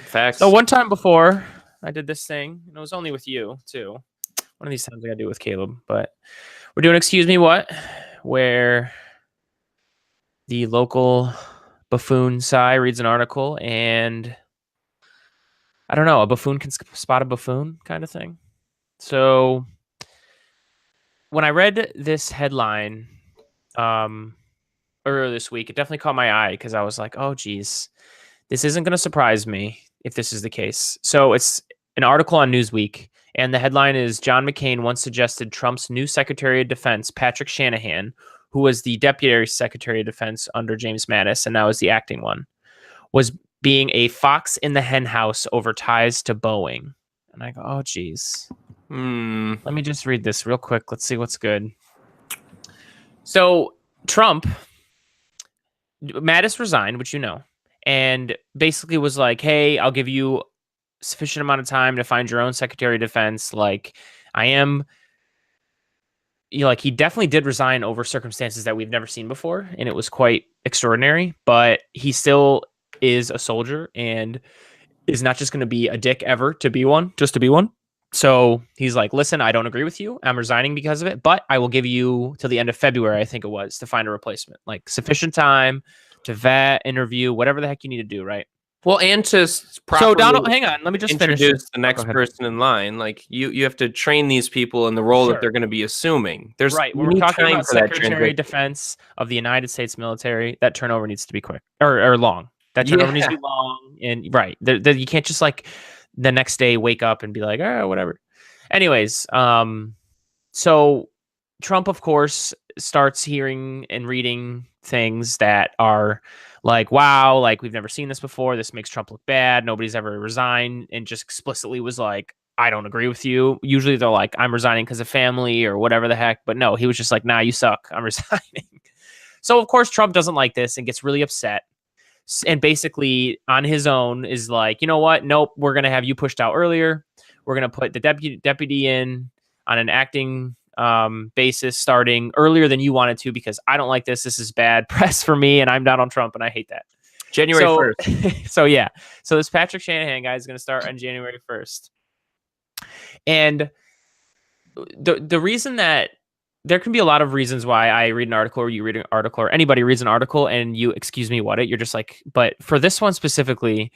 Facts. So one time before I did this thing, and it was only with you too. One of these times I gotta do it with Caleb, but we're doing Excuse Me What, where the local buffoon Cy reads an article and I don't know, a buffoon can spot a buffoon kind of thing. So when I read this headline earlier this week, it definitely caught my eye because I was like, oh, geez, this isn't going to surprise me if this is the case. So it's an article on Newsweek, and the headline is John McCain once suggested Trump's new Secretary of Defense, Patrick Shanahan, who was the Deputy Secretary of Defense under James Mattis and now is the acting one, was being a fox in the hen house over ties to Boeing. And I go, oh, geez. Let me just read this real quick. Let's see what's good. So Trump, Mattis resigned, which you know, and basically was like, hey, I'll give you sufficient amount of time to find your own Secretary of Defense. Like, I am, he definitely did resign over circumstances that we've never seen before, and it was quite extraordinary, but he still is a soldier and is not just going to be a dick ever to be one, just to be one. So he's like, listen, I don't agree with you. I'm resigning because of it, but I will give you till the end of February, I think it was, to find a replacement. Like sufficient time to vet, interview, whatever the heck you need to do, right? Well, and to so Donald, hang on, let me just introduce the next person in line. Like you have to train these people in the role that they're going to be assuming. There's right. When we're talking about Secretary of Defense of the United States military, that turnover needs to be quick or long. That turnover needs to be long, and right. You can't just like the next day wake up and be like, oh, whatever. Anyways, so Trump, of course, starts hearing and reading things that are like, wow, like we've never seen this before. This makes Trump look bad. Nobody's ever resigned, and just explicitly was like, I don't agree with you. Usually they're like, I'm resigning because of family or whatever the heck. But no, he was just like, nah, you suck. I'm resigning. So, of course, Trump doesn't like this and gets really upset. And basically on his own is like, you know what? Nope, we're going to have you pushed out earlier. We're going to put the deputy in on an acting basis starting earlier than you wanted to, because I don't like this. This is bad press for me, and I'm Donald Trump, and I hate that. January 1st. So, yeah. So this Patrick Shanahan guy is going to start on January 1st. And the reason that there can be a lot of reasons why I read an article or you read an article or anybody reads an article and you excuse me what it, you're just like, but for this one specifically,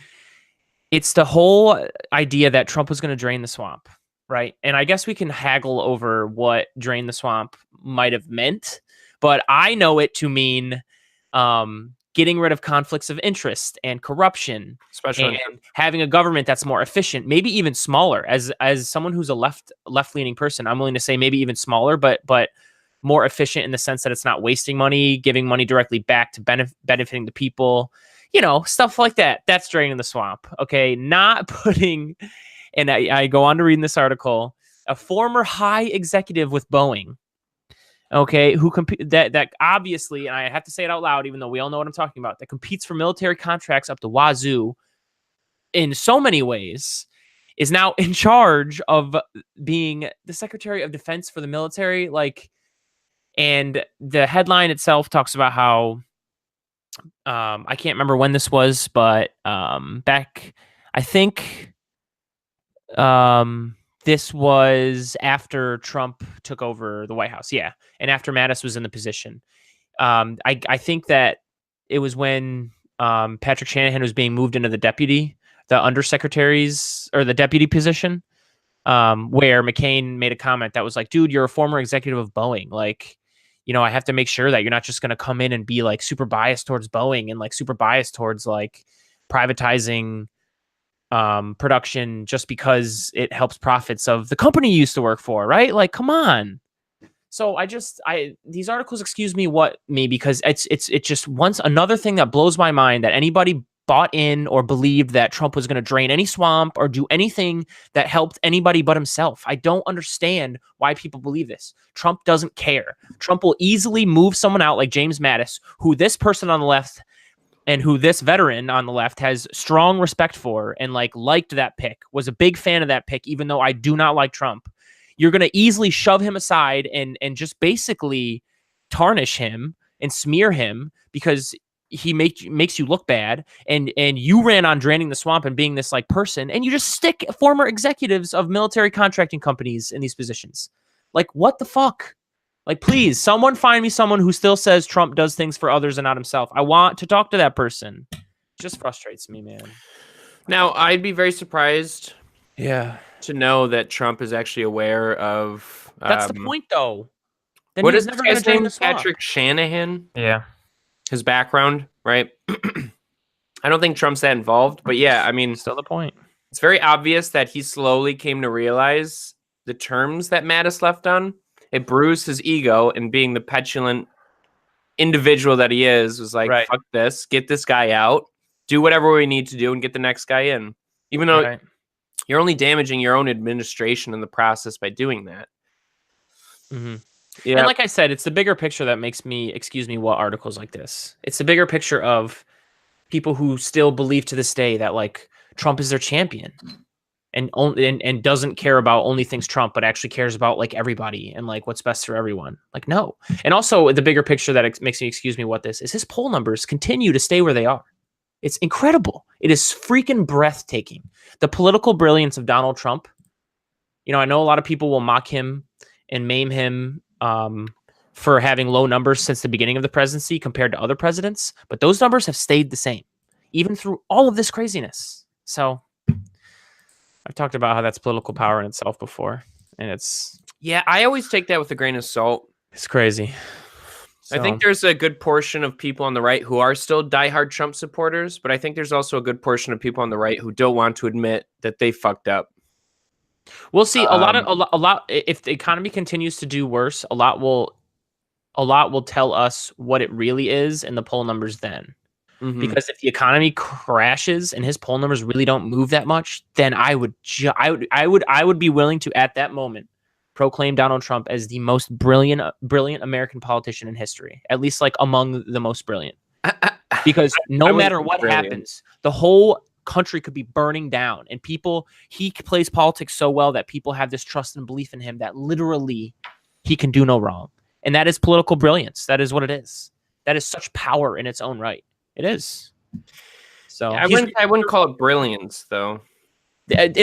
it's the whole idea that Trump was going to drain the swamp, right? And I guess we can haggle over what drain the swamp might have meant, but I know it to mean getting rid of conflicts of interest and corruption, especially and having a government that's more efficient, maybe even smaller. As someone who's a left-leaning person, I'm willing to say maybe even smaller, but more efficient in the sense that it's not wasting money, giving money directly back to benefiting the people, stuff like that. That's draining the swamp. Okay, not putting. And I go on to read in this article, a former high executive with Boeing. Okay, who that obviously, and I have to say it out loud, even though we all know what I'm talking about, that competes for military contracts up the wazoo in so many ways, is now in charge of being the Secretary of Defense for the military. And the headline itself talks about how I can't remember when this was, but back, I think this was after Trump took over the White House. Yeah. And after Mattis was in the position. I think that it was when Patrick Shanahan was being moved into the undersecretaries or the deputy position, where McCain made a comment that was like, dude, you're a former executive of Boeing. Like, I have to make sure that you're not just going to come in and be like super biased towards Boeing and like super biased towards like privatizing production just because it helps profits of the company you used to work for, right? Like, come on. So these articles excuse me because it's just once another thing that blows my mind that anybody bought in or believed that Trump was going to drain any swamp or do anything that helped anybody but himself. I don't understand why people believe this. Trump doesn't care. Trump will easily move someone out like James Mattis, who this person on the left and who this veteran on the left has strong respect for and liked that pick, was a big fan of that pick, even though I do not like Trump. You're going to easily shove him aside and just basically tarnish him and smear him because he makes you look bad, and you ran on draining the swamp and being this like person, and you just stick former executives of military contracting companies in these positions. Like, what the fuck? Like, please, someone find me someone who still says Trump does things for others and not himself. I want to talk to that person. It just frustrates me, man. Now, I'd be very surprised Yeah. to know that Trump is actually aware of. That's the point, though. Then What he is was this never going to guy's drain name? the swamp. Patrick Shanahan. Yeah. His background, right? I don't think Trump's that involved, but yeah, I mean, Still the point. it's very obvious that he slowly came to realize the terms that Mattis left on. It bruised his ego, and being the petulant individual that he is, was like, Right. fuck this, get this guy out, do whatever we need to do, and get the next guy in. Even though you're only damaging your own administration in the process by doing that. Mm-hmm. Yeah. And like I said, it's the bigger picture that makes me, what articles like this. It's the bigger picture of people who still believe to this day that like Trump is their champion, and doesn't care about only things Trump, but actually cares about like everybody and like what's best for everyone. Like, no. And also the bigger picture that makes me what this is, his poll numbers continue to stay where they are. It's incredible. It is freaking breathtaking. The political brilliance of Donald Trump. You know, I know a lot of people will mock him and maim him for having low numbers since the beginning of the presidency compared to other presidents, but those numbers have stayed the same, even through all of this craziness. So I've talked about how that's political power in itself before, and yeah, I always take that with a grain of salt. It's crazy. I think there's a good portion of people on the right who are still diehard Trump supporters, but I think there's also a good portion of people on the right who don't want to admit that they fucked up. We'll see. A lot. If the economy continues to do worse, a lot will tell us what it really is in the poll numbers then. Mm-hmm. Because if the economy crashes and his poll numbers really don't move that much, then I would be willing to, at that moment, proclaim Donald Trump as the most brilliant American politician in history, at least like among the most brilliant. Because no matter what happens, the whole country could be burning down, and he plays politics so well that people have this trust and belief in him that literally he can do no wrong. And that is political brilliance. That is what it is. That is such power in its own right. It is. So I wouldn't call it brilliance, though.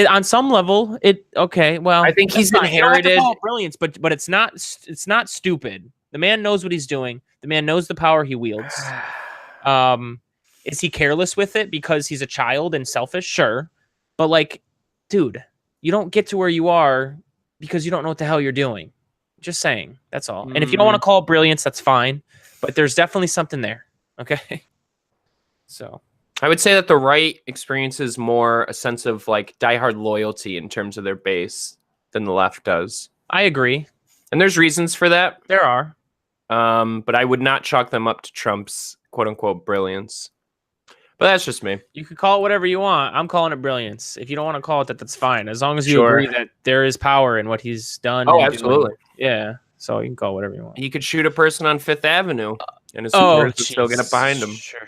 On some level, well, I think he's inherited brilliance, but it's not stupid. The man knows what he's doing. The man knows the power he wields. Is he careless with it because he's a child and selfish? Sure. But like, dude, you don't get to where you are because you don't know what the hell you're doing. Just saying. That's all. And if you don't want to call it brilliance, that's fine. But there's definitely something there. Okay. So I would say that the right experiences more a sense of like diehard loyalty in terms of their base than the left does. I agree. And there's reasons for that. There are. But I would not chalk them up to Trump's quote unquote brilliance. But that's just me. You could call it whatever you want. I'm calling it brilliance. If you don't want to call it that, that's fine. As long as you agree that there is power in what he's done. Oh, absolutely. Yeah. So you can call it whatever you want. He could shoot a person on Fifth Avenue, and his supporters would still get up behind him. Sure.